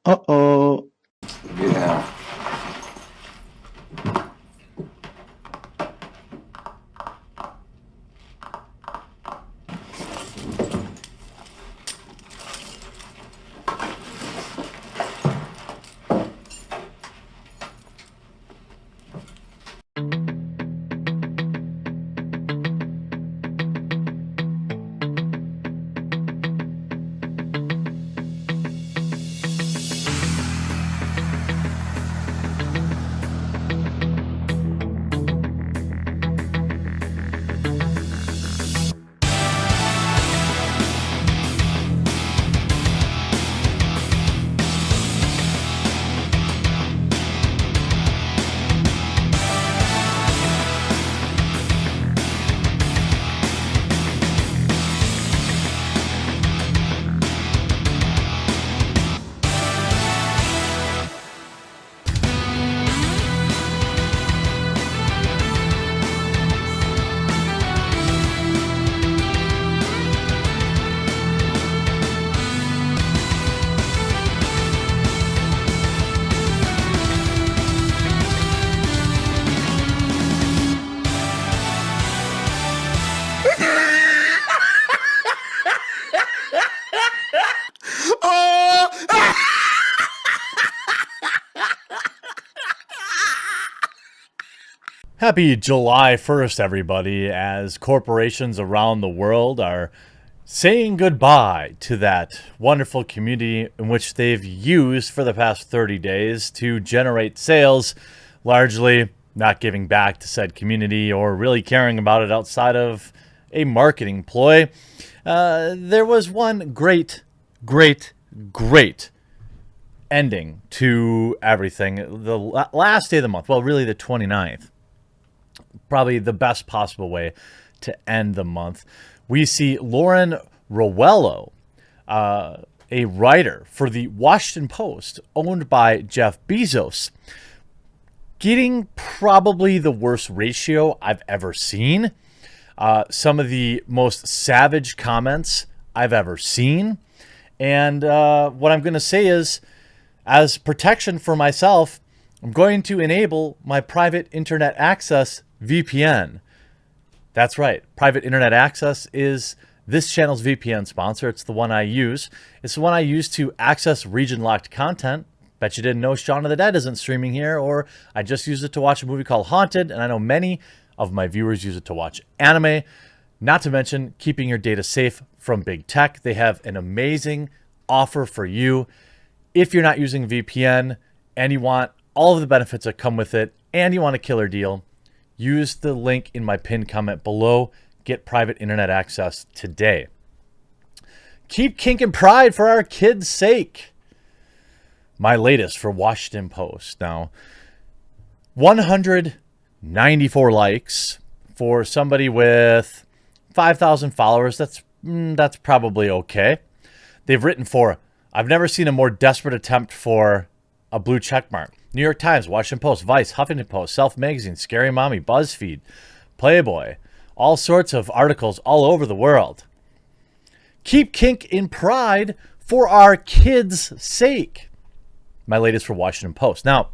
Uh-oh. Yeah. Happy July 1st, everybody, as corporations around the world are saying goodbye to that wonderful community in which they've used for the past 30 days to generate sales, largely not giving back to said community or really caring about it outside of a marketing ploy. There was one great ending to everything. The last day of the month, well, really the 29th. Probably the best possible way to end the month. We see Lauren Rowello, a writer for the Washington Post, owned by Jeff Bezos, getting probably the worst ratio I've ever seen. Some of the most savage comments I've ever seen. And what I'm going to say is, as protection for myself, I'm going to enable my private internet access VPN. That's right. Private internet access is this channel's VPN sponsor. It's the one I use. It's the one I use to access region-locked content. Bet you didn't know Shaun of the Dead isn't streaming here, or I just use it to watch a movie called Haunted, and I know many of my viewers use it to watch anime. Not to mention keeping your data safe from big tech. They have an amazing offer for you. If you're not using VPN and you want all of the benefits that come with it, and you want a killer deal, use the link in my pinned comment below. Get private internet access today. Keep kink and pride for our kids' sake. My latest for Washington Post. Now, 194 likes for somebody with 5,000 followers. That's probably okay. They've written for, I've never seen a more desperate attempt for a blue check mark. New York Times, Washington Post, Vice, Huffington Post, Self Magazine, Scary Mommy, BuzzFeed, Playboy, all sorts of articles all over the world. Keep kink in pride for our kids' sake. My latest for Washington Post. Now,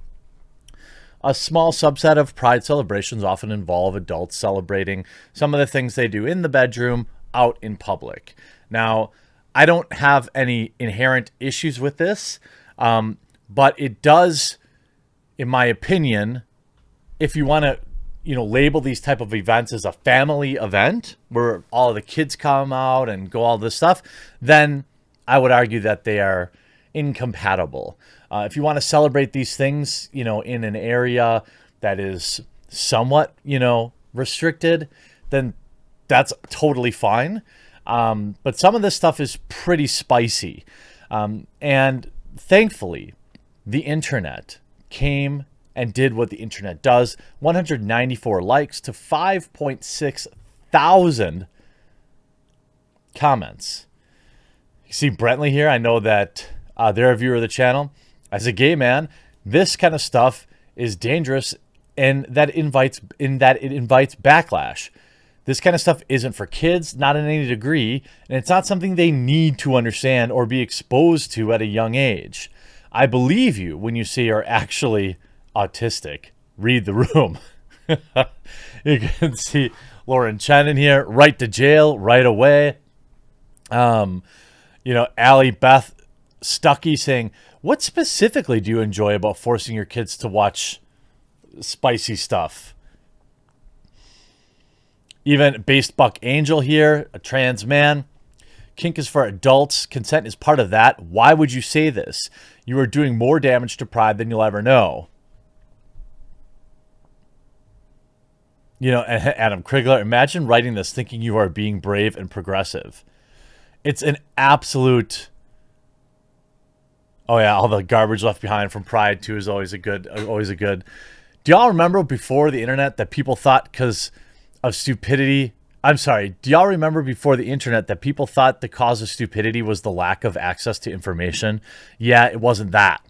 a small subset of pride celebrations often involve adults celebrating some of the things they do in the bedroom out in public. Now, I don't have any inherent issues with this, but it does, in my opinion, if you want to, label these type of events as a family event where all of the kids come out and go all this stuff, then I would argue that they are incompatible. If you want to celebrate these things, in an area that is somewhat, restricted, then that's totally fine. But some of this stuff is pretty spicy. And thankfully, the internet came and did what the internet does. 194 likes to 5.6 thousand comments. You see Brentley here. I know that they're a viewer of the channel. As a gay man, this kind of stuff is dangerous, and that it invites backlash. This kind of stuff isn't for kids, not in any degree, and it's not something they need to understand or be exposed to at a young age. I believe you when you say you're actually autistic. Read the room. You can see Lauren Chen in here, right to jail right away. Allie Beth Stuckey saying, what specifically do you enjoy about forcing your kids to watch spicy stuff? Even Based Buck Angel here, a trans man. Kink is for adults. Consent is part of that. Why would you say this? You are doing more damage to pride than you'll ever know. Adam Krigler, imagine writing this thinking you are being brave and progressive. It's an absolute... Oh yeah, all the garbage left behind from Pride too is always a good. Do y'all remember before the internet that people thought because of stupidity? I'm sorry. Do y'all remember before the internet that people thought the cause of stupidity was the lack of access to information? Yeah, it wasn't that.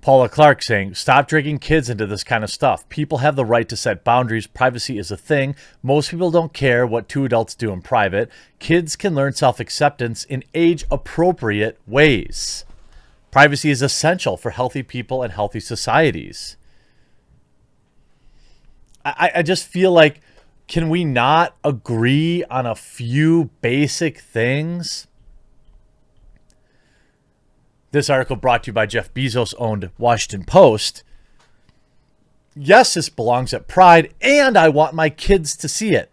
Paula Clark saying, stop dragging kids into this kind of stuff. People have the right to set boundaries. Privacy is a thing. Most people don't care what two adults do in private. Kids can learn self-acceptance in age-appropriate ways. Privacy is essential for healthy people and healthy societies. I just feel like, can we not agree on a few basic things? This article brought to you by Jeff Bezos-owned Washington Post. Yes, this belongs at Pride, and I want my kids to see it.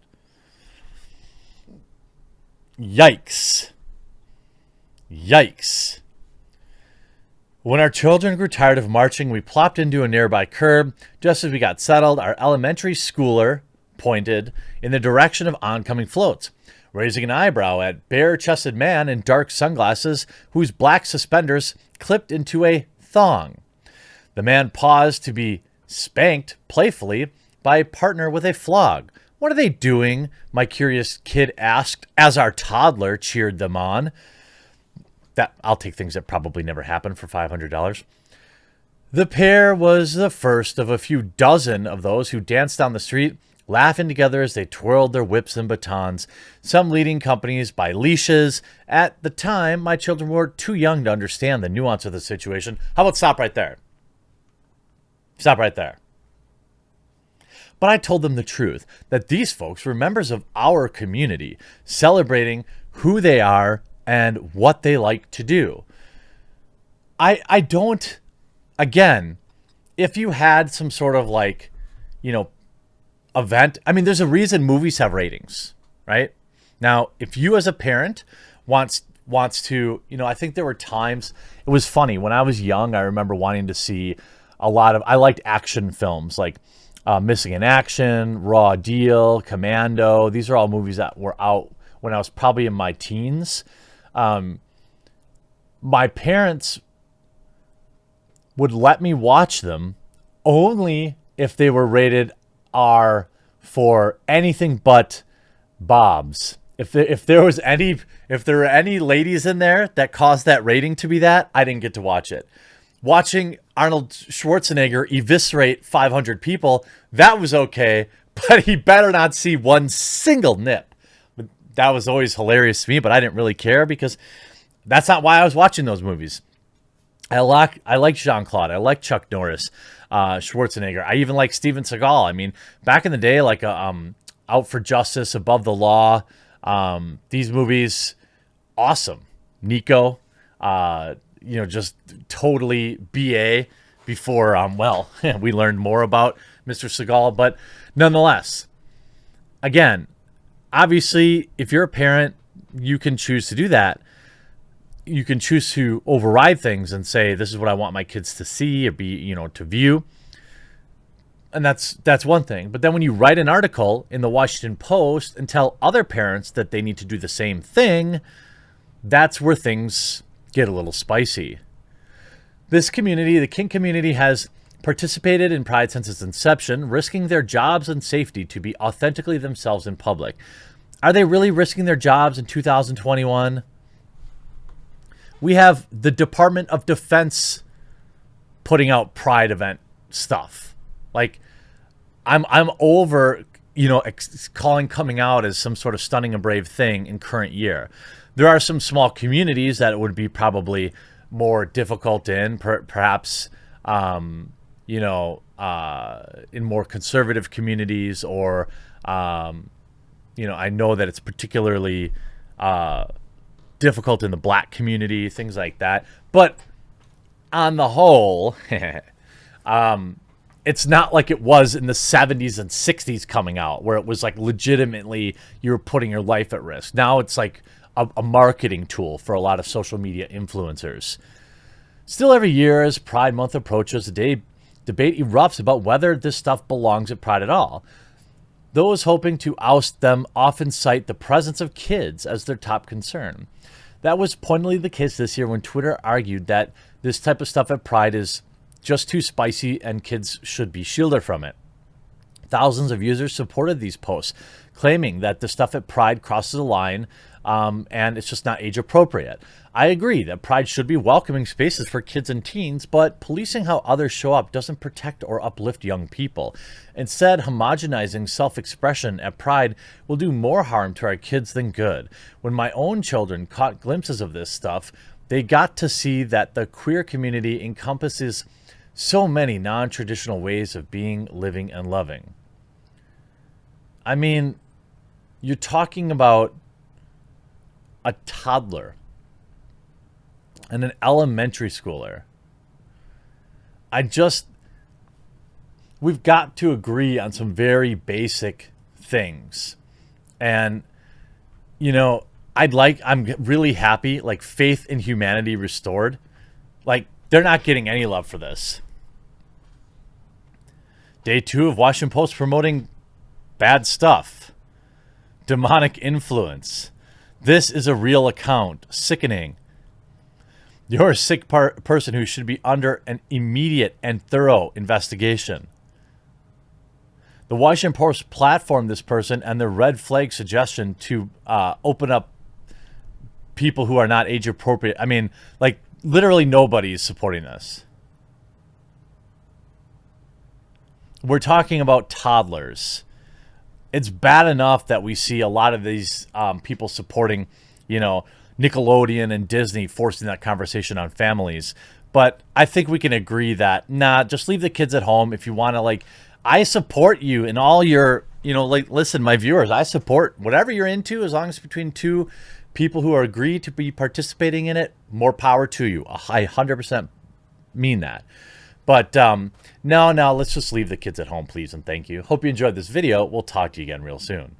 Yikes. Yikes. When our children grew tired of marching, we plopped into a nearby curb. Just as we got settled, our elementary schooler pointed in the direction of oncoming floats, raising an eyebrow at bare-chested man in dark sunglasses whose black suspenders clipped into a thong. The man paused to be spanked playfully by a partner with a flog. What are they doing? My curious kid asked as our toddler cheered them on. I'll take things that probably never happened for $500. The pair was the first of a few dozen of those who danced down the street, laughing together as they twirled their whips and batons, some leading companies by leashes. At the time, my children were too young to understand the nuance of the situation. How about stop right there? Stop right there. But I told them the truth, that these folks were members of our community, celebrating who they are and what they like to do. I don't, again, if you had some sort of event. I mean, there's a reason movies have ratings, right? Now, if you as a parent wants to, I think there were times, it was funny. When I was young, I remember wanting to see I liked action films like Missing in Action, Raw Deal, Commando. These are all movies that were out when I was probably in my teens. My parents would let me watch them only if they were rated R for anything but Bob's. If there were any ladies in there that caused that rating to be that, I didn't get to watch it. Watching Arnold Schwarzenegger eviscerate 500 people, that was okay, but he better not see one single nip. That was always hilarious to me, but I didn't really care because that's not why I was watching those movies. I like Jean-Claude. I like Chuck Norris, Schwarzenegger. I even like Steven Seagal. I mean, back in the day, Out for Justice, Above the Law, these movies, awesome. Nico, just totally BA before, we learned more about Mr. Seagal. But nonetheless, again, obviously, if you're a parent, you can choose to do that. You can choose to override things and say, this is what I want my kids to see or be, to view. And that's one thing. But then when you write an article in the Washington Post and tell other parents that they need to do the same thing, that's where things get a little spicy. This community, the kink community, has participated in Pride since its inception, risking their jobs and safety to be authentically themselves in public. Are they really risking their jobs in 2021? We have the Department of Defense putting out Pride event stuff. I'm over, calling coming out as some sort of stunning and brave thing in current year. There are some small communities that it would be probably more difficult in, perhaps, in more conservative communities, or, I know that it's particularly difficult in the black community, things like that. But on the whole, it's not like it was in the 70s and 60s coming out, where it was like legitimately you were putting your life at risk. Now it's like a marketing tool for a lot of social media influencers. Still, every year as Pride Month approaches, the debate erupts about whether this stuff belongs at Pride at all. Those hoping to oust them often cite the presence of kids as their top concern. That was pointedly the case this year when Twitter argued that this type of stuff at Pride is just too spicy and kids should be shielded from it. Thousands of users supported these posts, claiming that the stuff at Pride crosses the line and it's just not age appropriate. I agree that Pride should be welcoming spaces for kids and teens, but policing how others show up doesn't protect or uplift young people. Instead, homogenizing self-expression at Pride will do more harm to our kids than good. When my own children caught glimpses of this stuff, they got to see that the queer community encompasses so many non-traditional ways of being, living, and loving. I mean, you're talking about a toddler and an elementary schooler. We've got to agree on some very basic things. And, I'm really happy, like, faith in humanity restored. Like, they're not getting any love for this. Day 2 of Washington Post promoting bad stuff. Demonic influence. This is a real account. Sickening. You're a sick person who should be under an immediate and thorough investigation. The Washington Post platformed this person and the red flag suggestion to open up people who are not age appropriate. I mean, like, literally nobody is supporting this. We're talking about toddlers. It's bad enough that we see a lot of these people supporting, Nickelodeon and Disney forcing that conversation on families. But I think we can agree that, just leave the kids at home. If you want to, I support you in all your, listen, my viewers, I support whatever you're into, as long as it's between two people who are agreed to be participating in it. More power to you. I 100% mean that. But now let's just leave the kids at home, please, and thank you. Hope you enjoyed this video. We'll talk to you again real soon.